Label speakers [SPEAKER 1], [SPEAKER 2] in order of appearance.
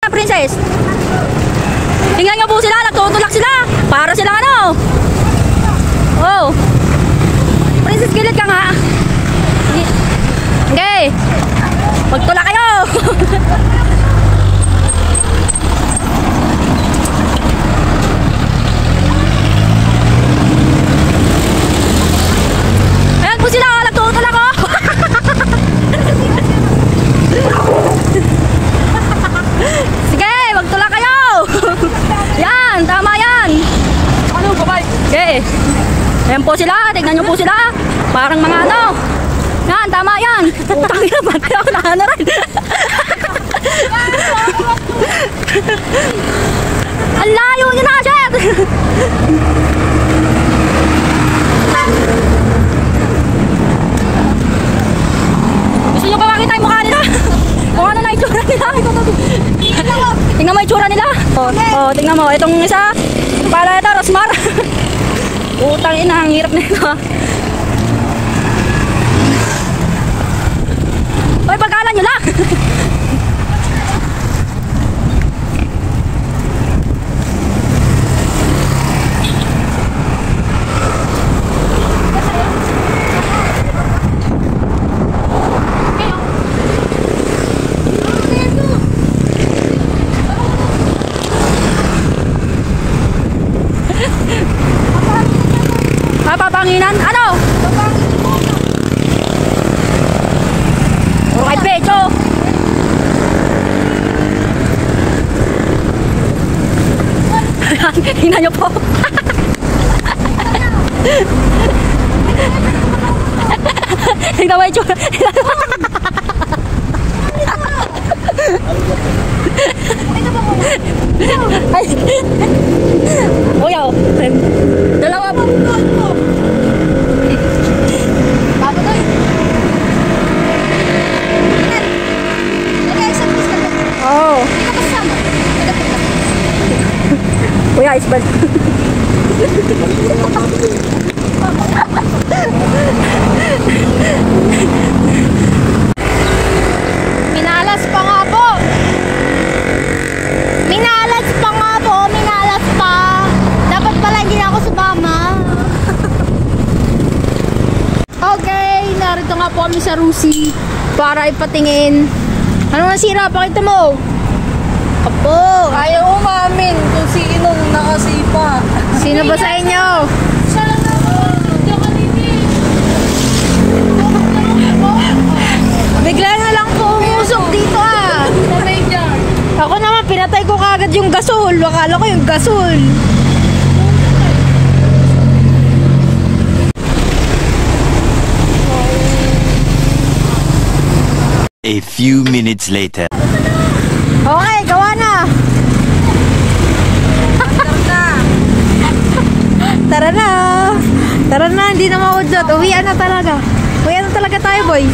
[SPEAKER 1] yan, princess. Tingnan nyo po sila, nagtutulak sila. Para silang ano. Oh. Princess, kilid ka nga. Okay. Magtulak kayo. Ayan po sila, nagtutulak ko. Sige, magtulak kayo. Yan, tama yan. Ano, babay? Okay. Ayan po sila, tignan nyo po sila. Parang mga ano. Yan, tama yan. Putang ina, ba't kaya ako nakano rin? Ang layo nyo na, shit! Gusto nyo ba makita yung mukha nila? Kung ano na itsura nila? Tingnan mo itsura nila. Oh, tingnan mo. Itong isa, pala ito, Rosmar. Putang ina, ang hirap nito. Hoy, pagkalan nyo lang! Papanginan? Ano? Puro kay pecho. Tingnan nyo po. Tingnan mo yung tsura. Ay. Uyaw. Dalawa po. Paputoy. Oh. Kuya, isbal. Minalas pa nga po. Minalas pa nga po. Minalas pa. Dapat pala hindi na ako sumama. Okay, narito nga po kami sa Rusi para ipatingin. Ano nasira? Pakita mo. Apo.
[SPEAKER 2] Ayaw umamin kung sinong nakasipa.
[SPEAKER 1] Sino ba sa inyo?
[SPEAKER 2] Siya lang naman. Diyan kanini.
[SPEAKER 1] Bigla na lang po umusok dito ah.
[SPEAKER 2] Sabay dyan.
[SPEAKER 1] Ako naman, pinatay ko kagad yung gasol. Akala ko yung gasol.
[SPEAKER 3] A few minutes later.
[SPEAKER 1] Okay, gawa na. Tara na. Tara na, hindi na maudot. Uwian na talaga. Uwian na talaga tayo, boy.